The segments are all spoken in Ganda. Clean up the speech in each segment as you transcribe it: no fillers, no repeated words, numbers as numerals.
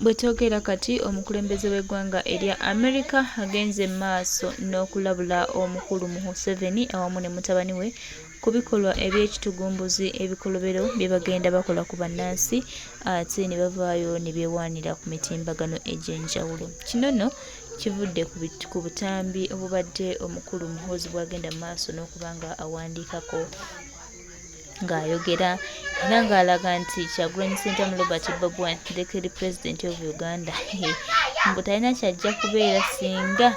Bwetogera kati omukulembeze w'eggwanga erya America agenze maaso n'okulabula omukulu Museveni awamu ne mutabani we ku bikolwa eby'ekitugumbuzi ebikolobero bye bagenda bakola ku bannansi ate ne bavaayo ne beewaanira ku mitimbagano egy'enjawulo. Kino nno kivudde ku butambi obubadde omukulu Muhoozi bw'agenda mu maaso n'okuba nga awandiikako ng'ayogera era ng'alaga nti Kyagulanyi Ssentamu Robert Babu Wine Declared President of Uganda mbu talina kyajja kubeera singa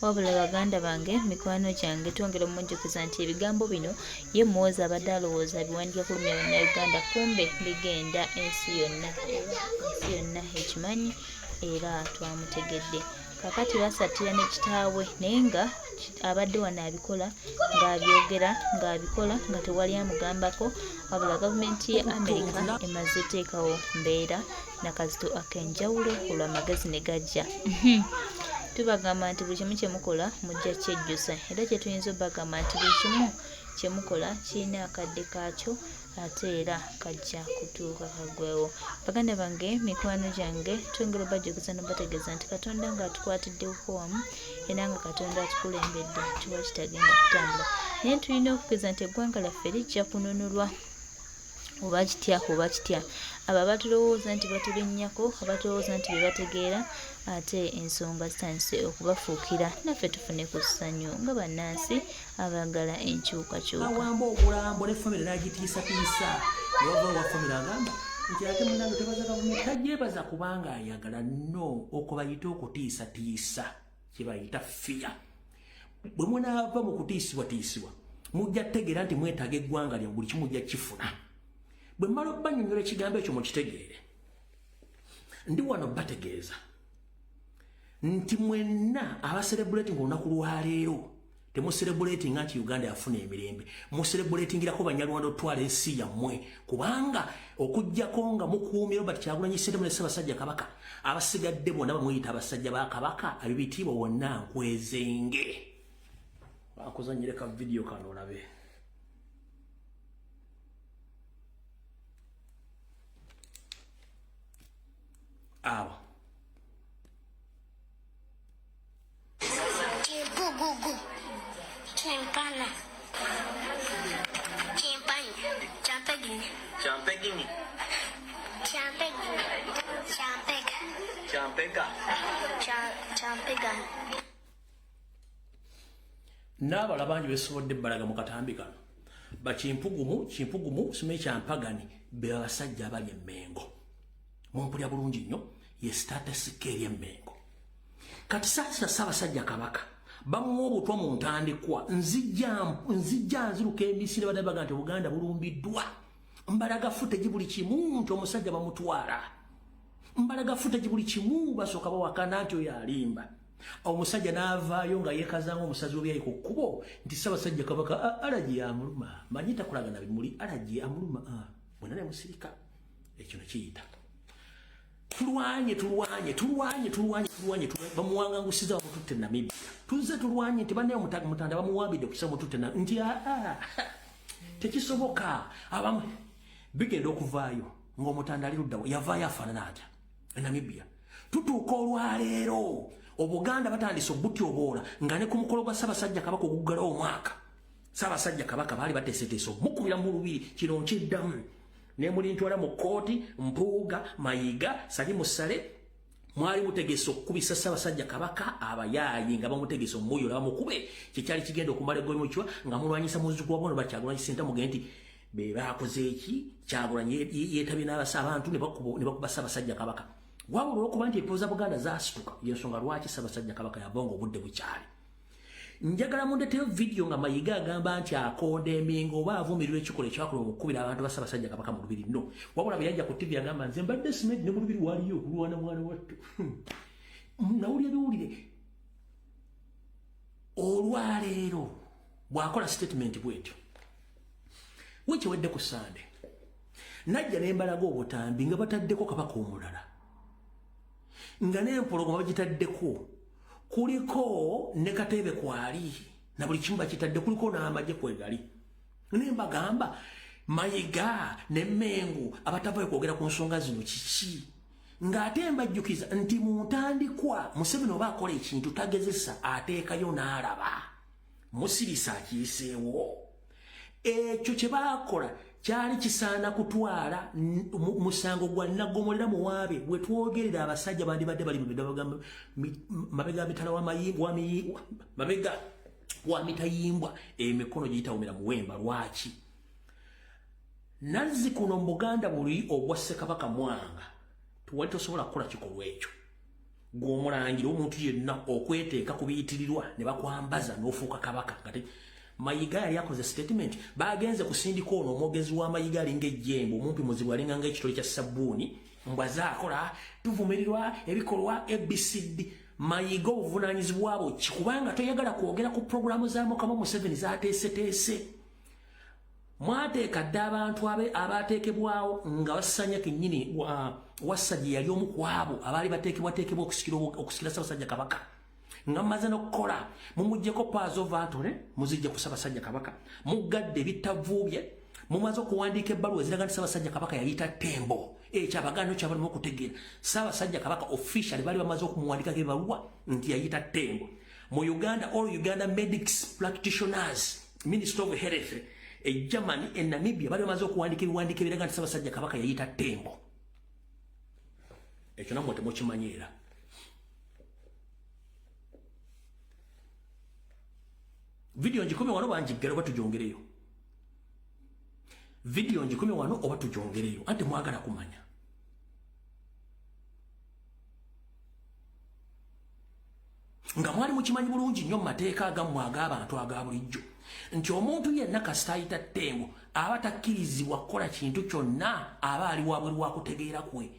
wabula baganda bange mikwano gyange twongera omujjukiza nti ebigambo bino ye Muhoozi abadde alowooza biwandiika kulumya bannayuganda kumbe bigenda ensi yonna ekimanyi era twamutegedde. Kakati basattira ne kitaawe naye nga abadde wano abikola ng'abikola nga tewali amugambako wabula gavumenti ya America emaze teekawo mbeera n'akazito ak'enjawulo olw'amagezi ne gajja. Tubagamba nti buli kimu kye mukola mujja kyejjusa era kye tuyinza obbagamba nti buli kimu kye mukola kirina akadde kaakyo ate era kajja kutuuka kaggwewo. Baganda bange mikwano gyange twongera obajjukiza n'obategeeza nti Katonda ng'atukwatiddeko wamu era nga Katonda atukulembedde tuwa kitagenda kutambula naye tulina okukkiriza nti eggwanga lyaffe lijja kununulwa oba kitya oba kitya. Abo abatulowooza nti batulinnyako abatulowooza nti bye bategeera ate ensonga zitandise okubafuukira naffe tufune ku ssanyu nga bannansi abaagala enkyukakyuka. Awamba obulambo ne famire n'agitiisatiisa yova wa famire agamba nti ate munange tebaza gavumenti tajjeebaza kubanga ayagala nno okubayita okutiisatiisa kye bayita fiya. Bwe munaava mu kutiisibwatiisibwa mujja kutegeera nti mwetaaga eggwanga lya buli kimu mujja kifuna. Bwe mmala okubanyonnyola ekigambo ekyo mukitegeere ndi wano bategeeza nti mwenna abaserebuleetinga olunaku lwaleero temuserebuleetinga nti Uganda yafuna emirembe, muserebuleetingirako Banyarwanda otwala ensi yammwe kubanga okuggyako nga mukuumye Robert Kyagulanyi Ssentamu ne Ssaabasajja Kabaka abasigadde bonna bamuyita abasajja ba Kabaka abibitiibwa wonna nkwezenge. Bakuzannyire ka vidiyo kano olabe. Awa Gugu Chimpana Chimpani Champegini Champegini Champegini Champega Champega Champega n'abala bangi beesobodde balaga mu katambi kano bakimpugumu simanyi Kyampagani be abasajja abali e Mmengo mumpulya bulungi nnyo ye statusika eri e Mmengo. Kati sasa Ssaabasajja Kabaka bamuwa obutwa mu ntandikwa nzijja nziruka emisiri badde baga nti Buganda bulumbiddwa mbalagafuta egi buli kimu nti omusajja bamutwala mbalagafuta egi buli kimu basooka bawakana nti oyo alimba. Omusajja n'avaayo nga yeekazanga omusazi w'ebyayi ku kkubo nti Ssaabasajja Kabaka alaji amuluma manyi takulagana bimuli alaji amuluma bwena ne musirika ekyo ne kiyita tulwanye bamuwangangusiza bamututte Namibia tuzze tulwanye nti bannaye mutanda bamuwambidde okisa mututte nti tekisoboka abamu bigenda okuvaayo ng'omutanda ali luddawo yavaayo afaanana atya e Namibia. Tutuuka olwaleero Obuganda batandise obutyoboola nga ne ku mukolo gwa Ssaabasajja Kabaka oguggalawo omwaka Ssaabasajja Kabaka baali bateeseteese omukubira mu lubiri kino nkiddamu ne mulintwala mu kooti Mpuuga Mayiga Salimu Sale mwali mutegese okukubisa Ssaabasajja Kabaka abayaayi nga bamutegese omwoyo bamukube kyekyali kigenda okumala eggomyokiwa nga mulwanyisa muzzukulu wa bono Kyagulanyi Ssentamu nti be baakoze eki Kyagulanyi yeetabye n'abantu ne bakuba Ssaabasajja Kabaka wabula olw'okuba nti empooza Buganda zaasituka y'ensonga lwaki Ssaabasajja Kabaka yabonga obudde bukyali. Njagala mundeteyo vidiyo nga Mayiga agamba nti akonda Emengo oba avumirira ekikola ekyakola okukubira abantu ba Ssaabasajja Kabaka mu lubiri nno wabula bwe yajja ku TV agamba nze mbadde simanyi ne mu lubiri waliyo okulwana mwana wattu nawulira biwulire. Olwaleero bw'akola statement bwetyo wekiwedde ku Sande najja ne mbalaga obutambi nga bataddeko Kabaka omulala nga n'empologoma bagitaddeko kuliko ne Katebe kwali na buli kimu bakitadde kuliko n'amagye kwegali. Ne mbagamba Mayiga ne Mengu abatavayo kwogera ku nsonga zino kiki ng'ate mbajjukiza nti mu ntandikwa Museveni oba akola ekintu tagezesa ateekayo n'alaba musirisa akiyiseewo ekyo kye baakola kyali kisaana kutwala musango gwa Nagomolera Muwaabe bwe twogerera abasajja bandibadde bali mabega mitala mabega wa mitayimbwa emikono giyitawumira muwemba lwaki Nazzikuno mu Buganda buli obwa Ssekabaka Mwanga tuwali tosobola kukola kikolwa ekyo gw'omulangira omuntu yenna okweteeka ku biyitirirwa ne bakwambaza n'ofuuka kabaka ngate Mayiga yali akoze statement bagenze kusindika ono omwogezi wa Mayiga alinga ejjembe omumpi muzibu alinga ng'ekitole kya sabbuuni mbwaza akola tuvumirirwa ebikolwa ABCD Mayiga obuvunaanyizibwa bwo kikubanga toyagala kwogera ku programu za Mukama Museveni zaateeseteese mwateeka dda abantu abateekebwawo nga basanya kennyini Wassajja yali omu ku abo abaali bateekebwateekebwa okusikira Ssaabasajja Kabaka nga mmaze n'okukola mumuggyeko paazo vantole muzijja ku Ssaabasajja Kabaka muggadde ebitavuubye mumaze okuwandiika ebbaluwa eziraga nti Ssaabasajja Kabaka yayita Ttembo ekyo Abaganda kyabalimu okutegeera Ssaabasajja Kabaka officially baali bamaze okumuwandikako ebbaluwa nti yayita Ttembo mu Uganda all Uganda medics practitioners Minister of Health Germany and Namibia bali bamaze okuwandika ebiwandiiko ebiraga nti Ssaabasajja Kabaka yayita Ttembo ekyo namwe temukimanyiira video njikome wano banjiggala oba tujongereyo video njikome wano oba tujongereyo ate mwagala kumanya nga mwali mukimanyi bulungi nnyo mu mateeka agammwe ag'abantu aga bulijjo nti omuntu yenna kasita ayita Ttembo aba takkirizibwa kukola kintu kyonna aba ali wabweru wa kutegeera kwe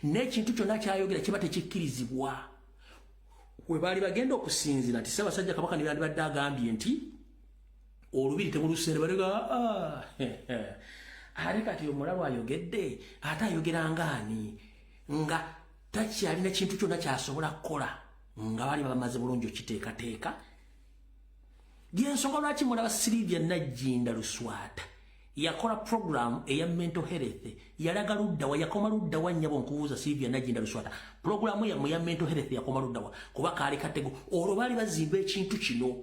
n'ekintu kyonna kyayogera kiba tekikkirizibwa we baali bagenda okusinzira nti Ssaabasajja Kabaka ne yandibadde agambye nti olubiri temuluseere balega ate kati omulalu ayogedde ate ayogera ngaani nga takyalina kintu kyonna kyasobola kukola nga bali bamaze bulungi okiteekateeka gyensonga lwaki mulaba Sylvia Najjinda Luswata yakola program eya mental health yalaga luddawa yakoma luddawa nnyabo nkubuuza Sylvia Najjinda Luswata programu yammwe ya mental health yakoma luddawa kuba kaali katego olwo baali bazimba ekintu kino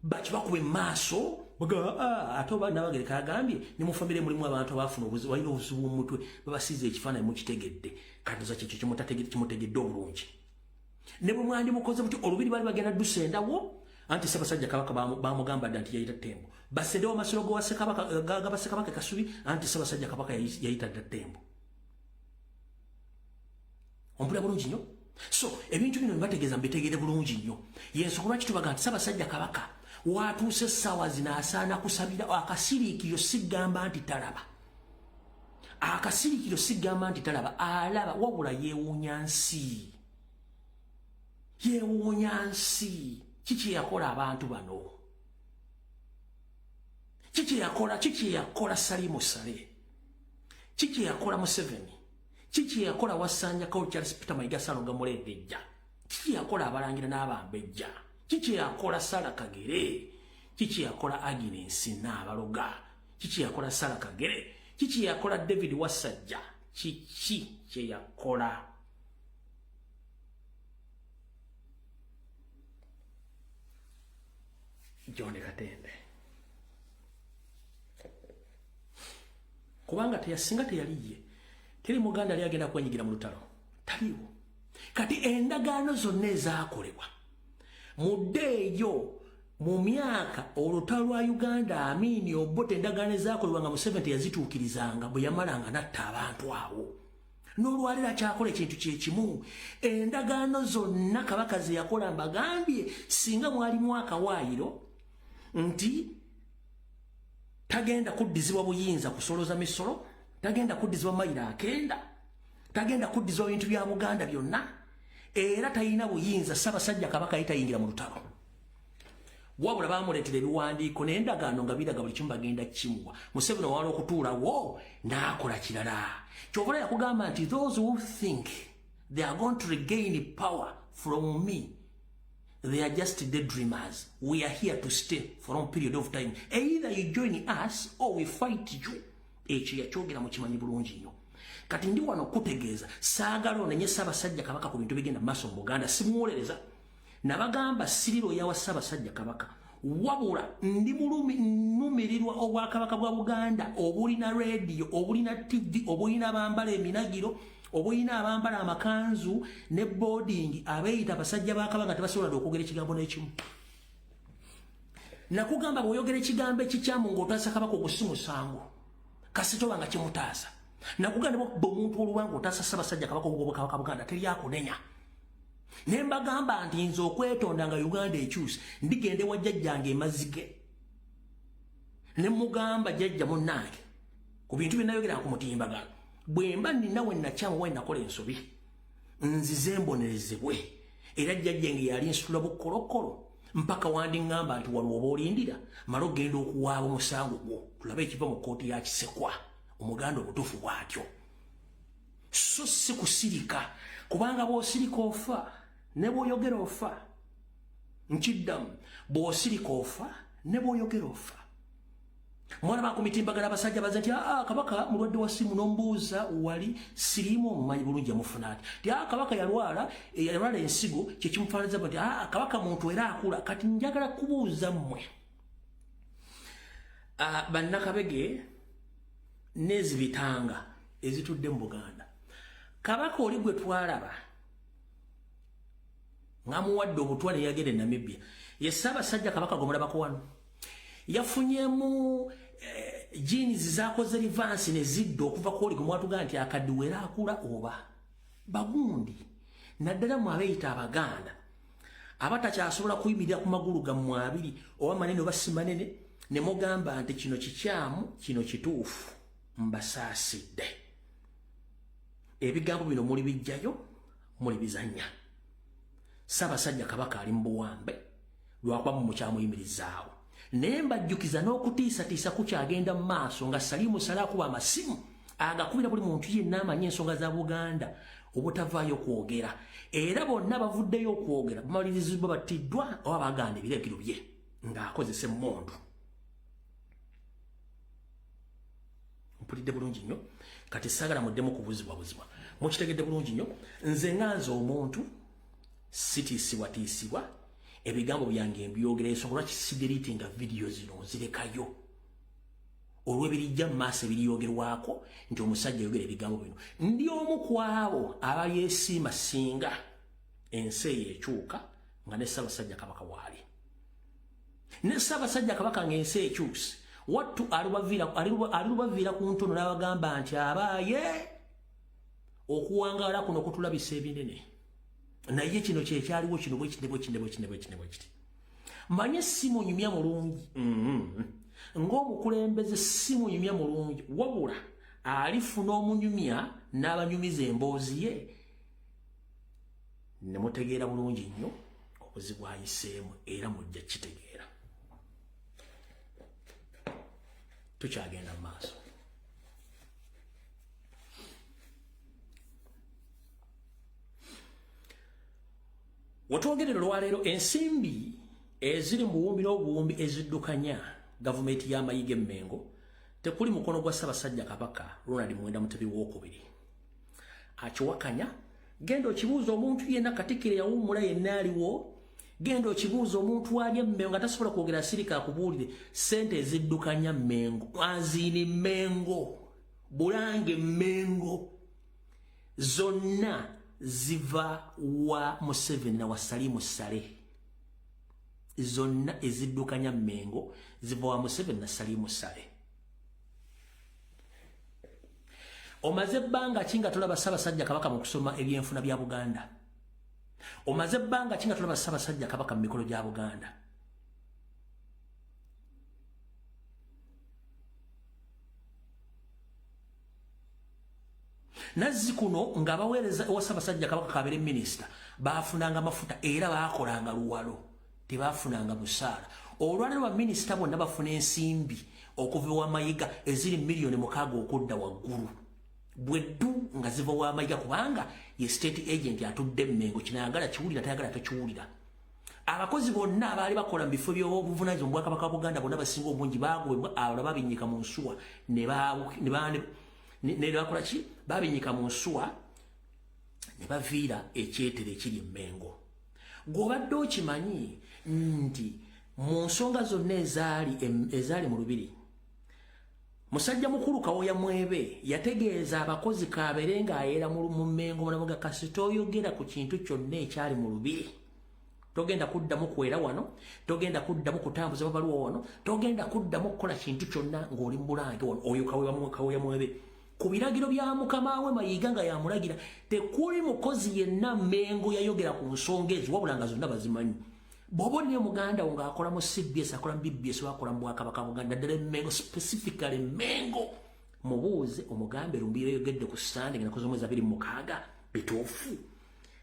bakibakuba emaaso ate oba Nabagereka agambye ne mu famire mulimu abantu abaafuna walina obuzibu mu mutwe babasiiza ekifaananyi mukitegedde katuza kyekyo kimutegedde obulungi ne bwe mwandi mukoze buti olubiri baali bagenda dusendawo anti Ssaabasajja Kabaka bamugamba dda nti yayita Ttembo basendewo amasiro gaba Ssekabaka Kasubi anti Ssaabasajja Kabaka yayita dda Ttembo ompulira bulungi nnyo so ebintu bino nibategeeza mbitegeere bulungi nnyo yensonga lwaki tubaga nti Ssaabasajja Kabaka watuuse essaawa zino asaana kusabira akasiriikiriro sigamba nti talaba akasiriikiriro sigamba nti talaba alaba wabula yeewuunya nsi kiki yakola abantu bano kiki yakola Salimu Sale kiki yakola Museveni kiki yakola Wasanja Charles Peter Mayiga Salonga Mulembejja kiki yakola abalangira n'abambejja kiki yakola Sala Kagere kiki yakola Agnes n'abaloga kiki yakola Sala Kagere kiki yakola David Wasajja kiki kye yakola John Katende kubanga teyasinga teyaliye teri Muganda ali agenda kwenyigira mu lutalo taliwo kati endagaano zonna ezaakolebwa mudde eyo mu myaka olutalo lwa Uganda Amini Obote endagaano ezaakolebwa nga Museveni yazituukirizanga bwe yamalanga natta abantu awo n'olwaliro akyakola ekintu kyekimu endagaano zonna Kabaka ze yakola mbagambye singa mwalimu akawaayiro nti tagenda kuddizibwa buyinza kusoloza misolo tagenda kuddizibwa mayiro akenda tagenda kuddizibwa bintu bya Buganda byonna era tayina buyinza Ssaabasajja Kabaka yitayingira mu lutalo wabula bamuleetera ebiwandiiko n'endagaano nga biraga buli kimu bagenda kimuwa Museveni owala okutuulawo n'akola kirala kyova yakugamba nti those who think they are going to regain power from me They are just daydreamers. We are here to stay for a long period of time. Either you join us or we fight you. Ekyo yakyogera mu kimanyi bulungi nnyo. Kati ndi wano kutegeeza saagala onenye Ssaabasajja Kabaka ku bintu bigenda mu maaso mu Buganda simuwolereza. Nabagamba siriro yawa Ssaabasajja Kabaka. Wabula ndi numirirwa Obwakabaka bwa Buganda obulina radio, obulina TV, obulina abambala eminagiro, obulina abambala amakanzu ne boarding abeeyita basajja ba Kabaka tebasobola okwogera ekigambo n'ekimu. Nakugamba bw'oyogera ekigambo ekikyamu ng'otaasa Kabaka ogusimu musango. Kasito wanga kimutaasa. Nakugamba omuntu oluwango otaasa Ssaabasajja Kabaka Obwakabaka Buganda teri akunenya. Nembagamba nti nze okwetonda nga Uganda ekyuse ndigende wa jjajjange emazike. Ne mugamba jjajja munnange ku bintu bye nayogera ku mutimbagano. Bwe mba ninawe nakyamu we nakola ensobi. Nzize mbonerezebwe. Era jjajjange yali nsitula bukolokolo. Mpaka wandingamba nti waliwo oba olindira mala ogenda okuwaaba omusango gwo tulabe ekiva mu kkooti ya Kisekwa omuganda obutuufu bwatyo. So si kusirika kubanga bw'osirika ofa ne bw'oyogera ofa. Nkiddamu bw'osirika ofa ne bw'oyogera ofa. Mwana ba ku mitimbagano abasajja baza nti Kabaka mulwadde wa ssimu n'ombuuza wali siriimu omumanyi bulungi amufuna ati. Ti Kabaka yalwala ensigo kye kimufaananiza nti Kabaka muntu era akula. Kati njagala kubuuza mmwe bannakabege n'ezibitanga ezitudde mu Buganda. Kabaka oli gwe twalaba ng'amuwadde obutwa ne yagenda e Namibia ye Ssaabasajja Kabaka gwe mulabako wano. Yafunyemu jeans zakoze reverse ne ziddo okuva ku oli gwe mwatugamba nti akaddiwe era akula oba bagundi. Naddala mu abeeyita Abaganda abatakyasobola kuyimirira ku magulu gammwe abiri oba manene oba si manene ne mugamba nti kino kikyamu kino kituufu mbasaasidde. Ebigambo bino muli bijjayo muli bizannya. Ssaabasajja Kabaka ali mu buwambe lwakuba mumukyamuyimirizaawo. Naye mbajjukiza n'okutiisatiisa kukyagenda mu maaso nga Salimu Sale akuba amasimu agakubira buli muntu yenna amanyi ensonga za Buganda obutavaayo kwogera. Era bonna bavuddeyo okwogera bamalirizibwa battiddwa oba baganda ebiragiro bye ng'akozesa emmundu. Mpulidde bulungi nnyo kati saagala muddemu kubuzibwabuzibwa. Mukitegedde bulungi nnyo nze nganze omuntu sitiisibwatiisibwa. Ebigambo byange mbyogera ensonga kisigeriiti nga vidiyo zino nzirekayo olw'ebirijja mu maaso ebiryogerwako nti omusajja ayogera ebigambo bino. Ndi omu ku abo abalyesimba singa ensi eyo ekyuka nga ne Ssaabasajja Kabaka waali. Ne Ssaabasajja Kabaka ng'ensi ekyuse wattu alilubaviira ku ntono n'abagamba nti abaaye okuwangaala kuno kutulabisa ebinene. Naye kino kyekyaliwo kino bwekiti. Manye simunyumya mulungi. Ng'omukulembeze simunyumya mulungi wabula alifuna omunyumya n'abanyumiza emboozi ye. Ne mutegeera bulungi nnyo obuzibu ayiseemu era mujja kitegeera. Tukyagenda mu maaso. Watwogerera olwaleero ensimbi eziri mu buwumbi n'obuwumbi eziddukanya gavumenti y'amayiga Mengo tekuli mukono gwa Ssaabasajja Kabaka Ronald Muwenda Mutebi II. Akiwakanya genda okibuuza omuntu yenna Katikkiro yawummula yenna aliwo. Genda okibuuza omuntu ali Mengo nga tasobola kwogera sirika akubuulire ssente eziddukanya Mengo azini Mengo Bulange Mengo zonna ziva wa Museveni na wa Salimu Sale. Zonna eziddukanya Mengo ziva wa Museveni na Salimu Sale. Omaze ebbanga ki nga tolaba Ssaabasajja Kabaka mu kusoma ebyenfuna bya Buganda? Omaze ebbanga ki nga tolaba Ssaabasajja Kabaka mu mikolo gya Buganda? Nazzi kuno nga baweereza wa Ssaabasajja Kabaka kabere minisita baafunanga amafuta era baakolanga luwalo tebaafunanga musaala. Olwaleero baminisita bonna bafuna ensimbi okuva w'amayiga eziri miliyoni 6 okudda waggulu bweddu nga ziva w'amayiga kubanga ye state agent atudde Mengo kinayagala kiwulira tayagala takiwulira. abakozi bonna abaali bakola mu bifo by'obuvunaanyizibwa mu Bwakabaka bwa Buganda bonna basinga obungi baagobwa abalala babinyika mu nsuwa ne bakola ki babinyika mu nsuwa ne baviira ekyetere ekiri e Mmengo. Gw'obadde okimanyi nti mu nsonga zonna ezaali mu Lubiri, musajja mukulu Kawoya Mwebe yategeeza abakozi kaabere ng'ayeera mu Mmengo munamuga kasita oyogera ku kintu kyonna ekyali mu Lubiri togenda kuddamu kwera wano, togenda kuddamu kutambuza babaluwa wano, togenda kuddamu kukola kintu kyonna ng'oli mu Bulange wano. Oyo Kawoya Mwebe ku biragiro bya mukama we Mayiga nga yamulagira tekuli mukozi yenna Mmengo yayogera ku nsonga ezo wabula nga zonna bazimanyi. Bw'oba ne muganda wo ng'akola mu CBS akola mu BBS wakola mu Bwakabaka Buganda ddala Mmengo specifically Mmengo mubuuze omugambe Lumbiro yogedde ku stand nga nakoze omwezi 26 bituufu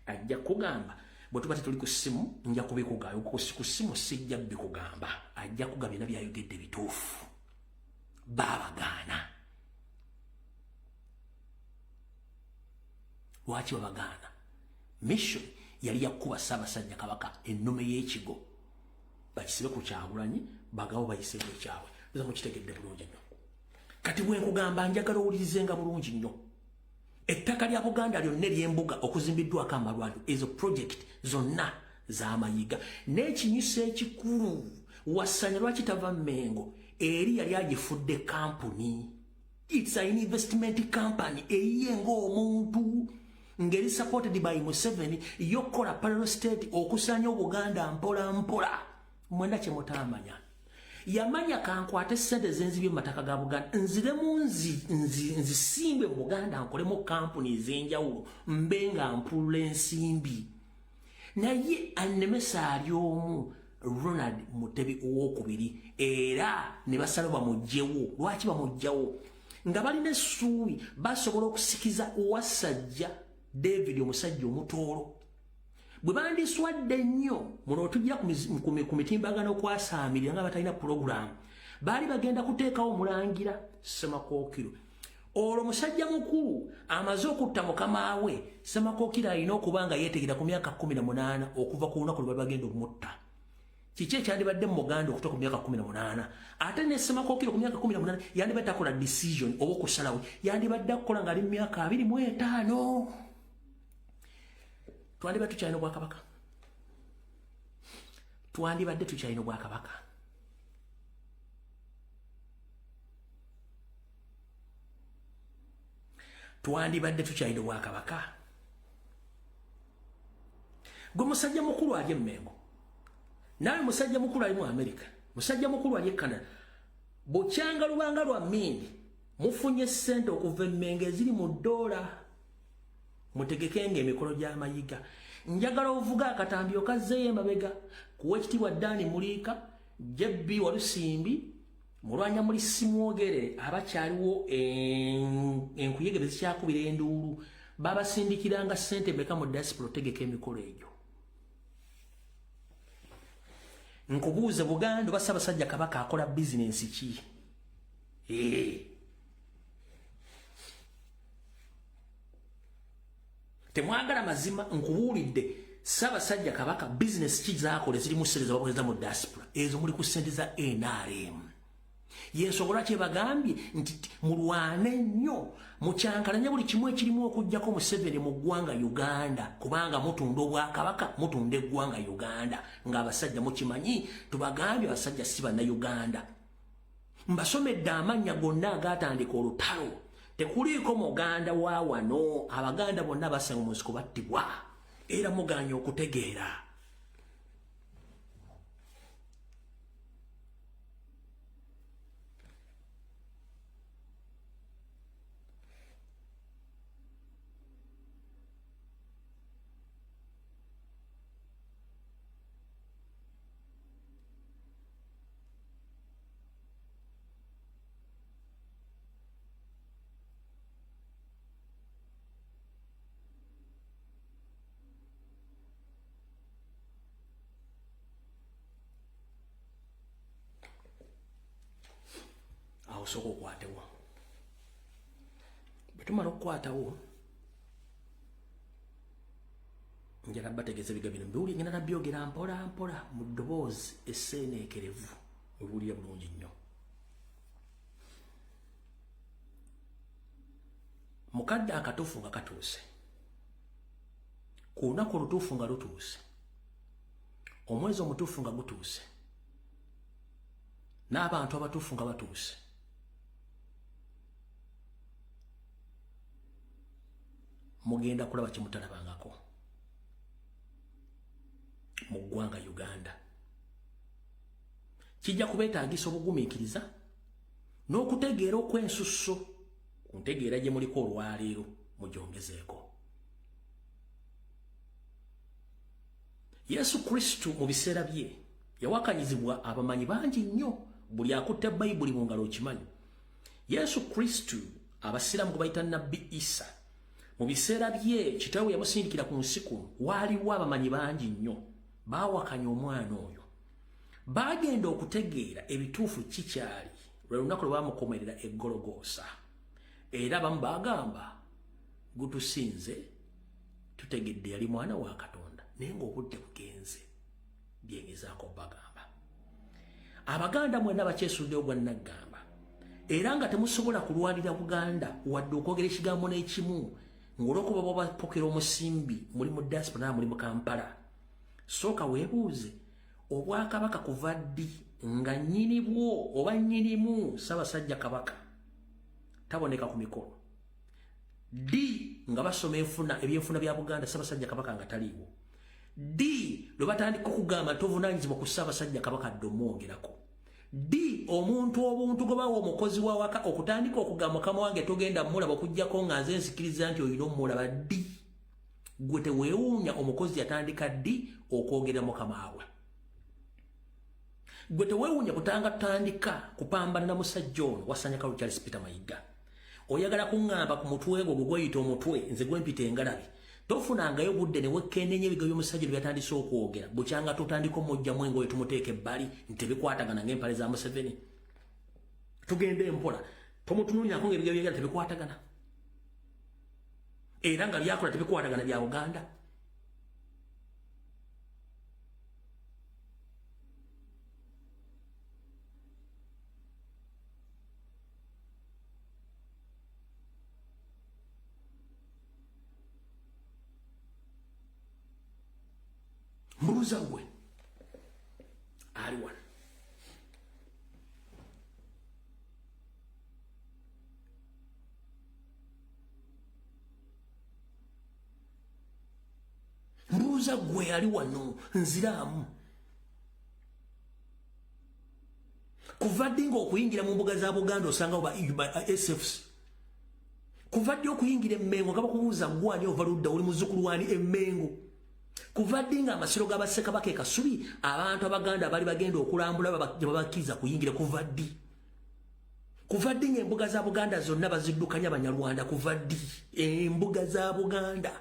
ajja kugamba bwe tuba tuli ku ssimu nja kubikugamba ku ssimu sijja bikugamba ajja kugamba byonna byayogedde bituufu babagaana. Lwaki babagaana? Mission yali yakuba Ssaabasajja Kabaka ennume y'ekigo bakisibe ku Kyagulanyi bagawo bayise ekyawe. Nza mukitegedde bulungi nnyo. Kati bwe nkugamba njagala owulirizenga bulungi nnyo. Ettaka lya Buganda lyonna ery'embuga okuzimbiddwako amalwaliro ezo project zonna z'Amayiga. N'ekinyusa ekikulu Wasanya lwaki tava Mmengo eri yali agifudde kampuni. It's an investment company eyiye ng'omuntu ngeri supported by Museveni yokola parallel state okusanya Obuganda mpola mpola. Mwenda kye mutamanya yamanya kankwate sente zenzibye mataka ga Buganda nziremu nzisimbe mu Buganda nkolemu kampuni ez'enjawulo mbenga mpulula ensimbi. Naye annemesa ali omu Ronald Mutebi owokubiri era ne basala bamugjewo. Lwaki bamugjawo? Nga balina essuubi basobola okusikiza Wasajja David omusajja omutoolo. Bwe bandiswadde nnyo muno otujja ku mitimbagano kwasaamirira nga batalina program baali bagenda kuteekawo Mulangira Ssemakookiro. Olwo musajja mukulu amaze okutta mukama we Ssemakookiro alina okuba nga yeetegera ku myaka 18 okuva ku lunaku lwe bagenda okumutta. Kiki ekyandibadde mu Buganda okutuuka ku myaka 18? Ate ne Ssemakookiro ku myaka 18 yandibadde akola decision oba okusalawo yandibadde akukola ng'ali mu myaka 25. Twandibadde tukyalina Obwakabaka. Twandibadde tukyalina Obwakabaka. Twandibadde tukyalina Obwakabaka. Gwe musajja mukulu ali e Mmengo. Nawe musajja mukulu ali mu America. Musajja mukulu ali e Canada. Bukyanga lubanga lwa mmindi mufunye ssente okuva e Mmengo eziri mu $. Mutegekenge emikolo gy'Amayiga. Njagala ovuga akatambi okazzeeyo emabega kuwa ekitiibwa Dani Muliika, Jebbi Walusimbi, mulwanya muli Simwogere abakyaliwo enkuyege bezikyakubira enduulu babasindikiranga ssente meka mu diaspora otegeka emikolo egyo. Nkubuuze Buganda oba Ssaabasajja Kabaka akola bizinensi ki? Temwagala mazima nkubuulidde Ssaabasajja Kabaka business ki zaakola ziri mu ssereza bakozesa mu diaspora ezo muli ku ssente za NRM. Yensobola kye bagambye nti mulwane nnyo mukyankalanya buli kimu ekirimu okuggyako Museveni mu ggwanga Uganda kubanga mutunda Obwakabaka mutunda eggwanga Uganda ng'abasajja mukimanyi tubagambye abasajja si Bannayuganda. Mbasomedde amannya gonna agatandika olutalo. Tekuliiko Muganda wa wano Abaganda bonna basanga mu nsiko battibwa era muganya okutegeera. Osobola okukwatewo. Bwe tumala okukwatawo njala bategeze biga bino mbiwuli ngenda nabyogera mpola mpola mu ddoboozi esseeneekerevu wewulira bulungi nnyo. Mukadde akatuufu nga katuuse, ku lunaku olutuufu nga lutuuse, omwezi omutuufu nga gutuuse, n'abantu abatuufu nga batuuse, mugenda kulaba kimutalabangako mu ggwanga Uganda. Kijja kubeetaagisa obugumiikiriza n'okutegeera okw'ensusso ku ntegeera gye muliko olwaleero mugyongezeeko. Yesu Kristo mu biseera bye yawakanyizibwa abamanyi bangi nnyo, buli akutte Bayibuli mu ngalo okimanyi. Yesu Kristo abasiraamu gwe bayita Nabbi Isa, mu biseera bye kitaawe yamusindikira ku nsi kuno, waaliwo abamanyi bangi nnyo baawakanya omwana oyo. Baagenda okutegeera ebituufu kikyali lwe lunaku lwe baamukomerera e Gologoosa. Era bamu baagamba gutusinze tutegedde yali mwana wa Katonda, naye ng'obudde bugenze byegezaako bagamba. Abaganda mwenna bakyesuddeyo gwa naggamba, era nga temusobola kulwanira Buganda wadde okwogera ekigambo n'ekimu ng'olwokuba babapokera omusimbi muli mu diaspora muli mu Kampala. Sooka weebuuze, obwakabaka kuva ddi nga nnyini bwo oba nnyinimu Ssaabasajja Kabaka taboneka ku mikolo? Ddi nga basoma ebyenfuna bya Buganda Ssaabasajja Kabaka nga taliiwo? Ddi lwe batandika okugamba nti ovunaanyizibwa ku Ssaabasajja Kabaka dde omwongerako? Ddi omuntu obuntu gwe bawa omukozi wa waka okutandika okugamba Mukama wange togenda mulaba okuggyako nga nze nsikiriza nti oyina omulaba? Ddi gwe teweewuunya omukozi yatandika ddi okwogera Mukama we? Gwe teweewuunya kutanga tutandika kupambana na musajja ono wasanya Kalu Charles Peter Mayiga? Oyagala kuŋŋamba ku mutwe gwo gweyita omutwe nze gwempita engalabi, tofunangayo budde ne wekkennenya ebigo by'omusajja bye byatandise okwogera, bukyanga tutandika omujjamu engoye tumuteeka ebbali nti tebikwatagana ng'empale za Museveni. Tugende empola, tomutunuulyako ng'ebigo by'oyagala tebikwatagana, era nga byakola tebikwatagana bya Buganda. Mbuuza gwe ali wano, mbuuza gwe ali wano nziraamu, kuva ddi ng'okuyingira mu mbuga za Buganda osanga oba SFC? Kuva ddi okuyingira Emmengo nga bakubuuza gwani ova ludda oli muzzukulu wani Emmengo? Kuva ddi nga amasiro ga Bassekabaka e Kasubi abantu Abaganda bali bagenda okulambula babakkiriza kuyingira? Kuva ddi? Kuva ddi ng'embuga za Buganda zonna baziddukanya Banyarwanda? Kuva ddi embuga za Buganda?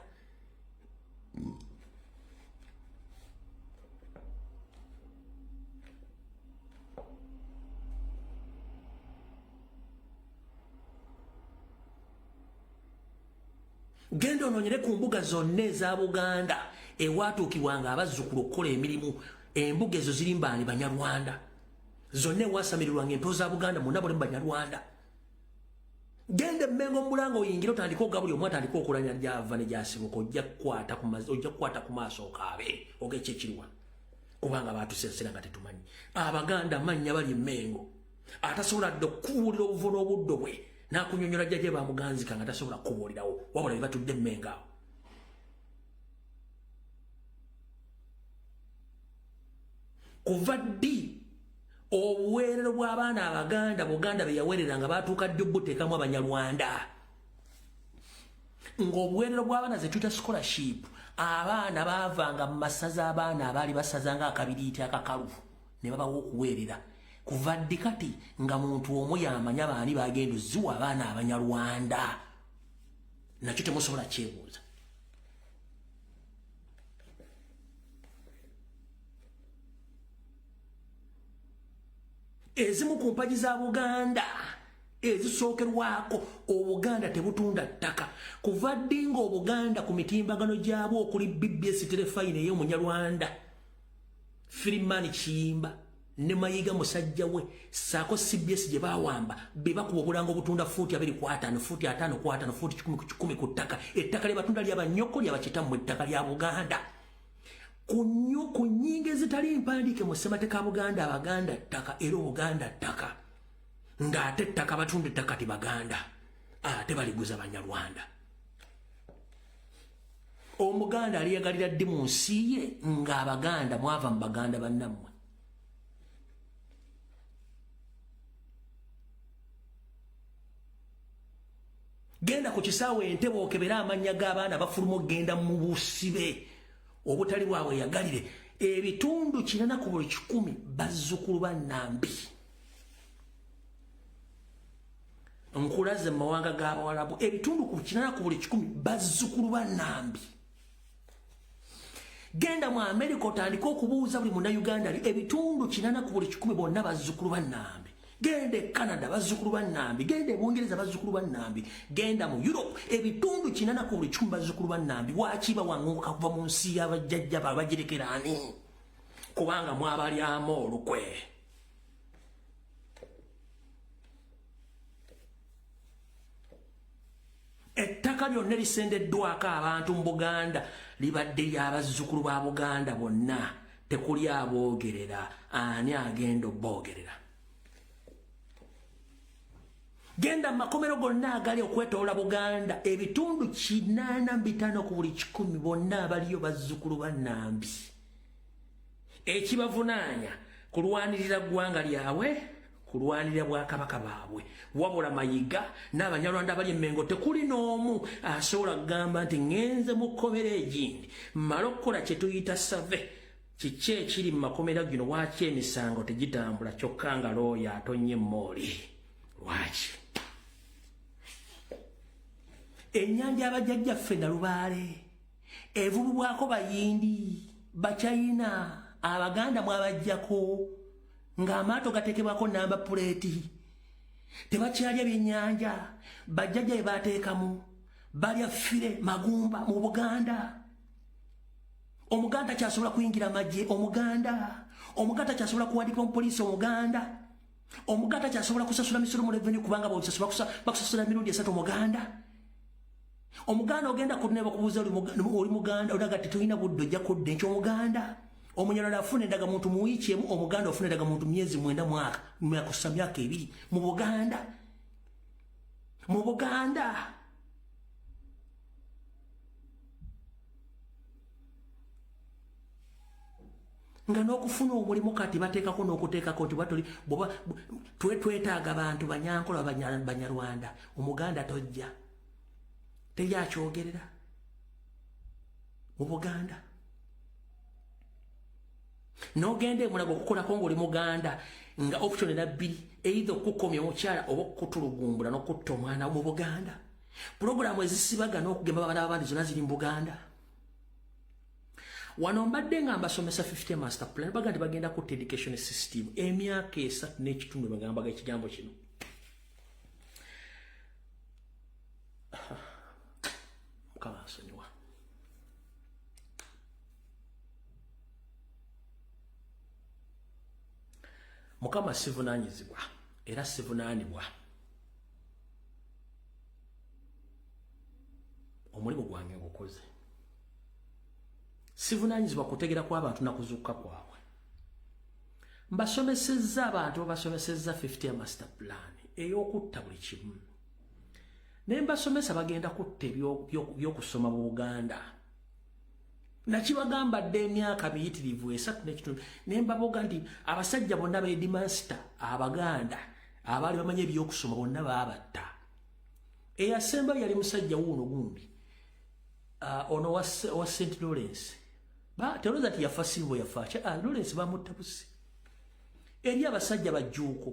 Genda onoonyere ku mbuga zonna eza Buganda ewaatuukibwanga abazzukulu okukola emirimu. Embuga ezo ziri mbaani Banyarwanda, zonna ewasamirirwanga empewo za Buganda munda buli mu Banyarwanda. Genda Emmengo mu Bulanga oyingire otandika okuga buli omu atandika okulanya gyava ne gyasibuka, ojja kukwata ku maaso okaabe ogekyo ekiriwa, kubanga baatusensera nga tetumanyi. Abaganda mannya bali Emmengo, atasobola dde okubuulira obuvo n'obuddo bwe n'akunyonyola jjajja bamuganzika nga tasobola kubuulirawo, wabula be batudde Emmengo awo. Kuva ddi obuweerero bw'abaana Abaganda Buganda be yaweerera nga baatuuka ddi obuteekamu Abanyarwanda? Ng'obuweerero bw'abaana ze tuyita scholarship, abaana baavanga mu masaza, abaana abaali basaza ng'akabiriiti akakalu ne babawa okuweerera. Kuva ddi kati nga muntu omu yamanya baani bagenda oziwa abaana Abanyarwanda? Nakyo temusobola kyebuuza. Ezimu ku mpagi za Buganda ezisookerwako, Obuganda tebutunda ttaka, kuva ddinga Obuganda ku mitimbagano gyabwo okuli BBS telefine ey'Omunyarwanda Freeman Kiyimba ne Mayiga musajja we saako CBS gye bawamba be bakuba obulango obutunda fuuti 2.5 fuuti 5.5 fuuti 10 ku ttaka ettaka lye batunda ly'abanyoko ly'abakitamu ettaka lya Buganda ku nnyingo ezitali mpandiike mu ssemateeka Buganda Abaganda ttaka era Obuganda ttaka ng'ate ettaka batunda ettaka ti Baganda ate baliguza Banyarwanda Omuganda aliyagalira ddi mu nsi ye ng'Abaganda mwava mu Baganda bannammwe genda ku kisaawe Entebbe okebera amannya g'abaana bafuluma okgenda mu busibe obutali bwabwe yagalire ebitundu 40 ku buli 100 bazzukulu ba Nambi nkulaze mu mawanga g'Abawarabu ebitundu 40 ku buli 100 bazzukulu ba Nambi genda mu America otandika okubuuza buli Munnayuganda ebitundu 40 ku buli 100 bonna bazzukulu ba Nambi genda e Canada bazzukulu ba Nambi genda e Bungereza bazzukulu ba Nambi genda mu Europe ebitundu 40 ku buli 100 bazzukulu ba Nambi wakiba wanguka kuva mu nsi y'abajjajja babagirekera ani kubanga mwabalyamu olukwe ettaka lyonna lisendeddwako abantu mu Buganda libadde ly'abazzukulu ba Buganda bonna tekuli aboogerera ani agenda obboogerera genda makomero gonna agali okwetoola Buganda ebitundu 85 ku buli 100 bonna abaliyo bazzukulu ba Nambi ekibavunaanya kulwanirira ggwanga lyabwe kulwanirira bwakabaka baabwe wabula Mayiga n'Abanyarwanda abali Mengo tekuli n'omu asobola kugamba nti ngenze mu kkomera egindi mmala okukola kye tuyita save kiki ekiri mu makomera gino waaki emisango tegitambula kyokka nga looya atonnye mooli lwaki ennyanja abajjajjaffe Nalubaale evubibwako Bayindi Bachayina Abaganda mwabajjako ng'amaato gateekebwako namba puleeti tebakyalya byennyanja bajjajja bye baateekamu balya fire magumba mu Buganda Omuganda kyasobola kuyingira amagye Omuganda kyasobola kuwandiika omupoliisi Omuganda kyasobola kusasula misolo mu revenue kubanga bakusasula mirundi 3 Omuganda Omuganda ogenda ku nneba kubuuza oli Muganda olaga tetulina budde ojja kudda enkyo Omuganda Omunyarwanda afuna endagamuntu mu wiiki emu Omuganda afuna endagamuntu myezi 9 mwaka kussa myaka 2 mu Buganda nga n'okufuna omulimu kati bateekako n'okuteekako nti twetaaga abantu Banyankola Banyarwanda Omuganda tojja teryakyogerera mu Buganda n'ogenda emulago okukolako ng'oli Muganda nga option era 2 either okukomya omukyala oba okutulugumbula n'okutta omwana mu Buganda pulogulaamu ezisibaga n'okugema abaana abandi zonna ziri mu Buganda wano mbadde nga mbasomesa 50 master plan baga nti bagenda kutta education system emyaka 3 n'ekitundu bagambaga ekigambo kino Mukama asonyiwa Mukama sivunaanyizibwa era sivunaanibwa omulimu gwange ngukoze sivunaanyizibwa kutegera kw'abantu nakuzuuka kwabwe mbasomesezza abantu babasomesezza 50 master plan ey'okutta buli kimu naye mbasomesa bagenda kutta ebyokusoma mu Buganda nakibagambadde emyaka miyitirivu 3 n'ekitundu naye mbaboga nti abasajja bonna beedimansita Abaganda abaali bamanya ebyokusoma bonna baabatta eyasembayo yali musajja wuuno gundi ono wa St. Lawrence teolooza nti yafa Silvo yafa Lawrence bamutta busi eri abasajja bajjuuko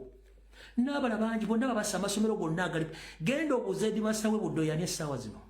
n'abala bangi bonna babassa amasomero gonna agali genda obuuza edimansita we Buddo yani essaawa zino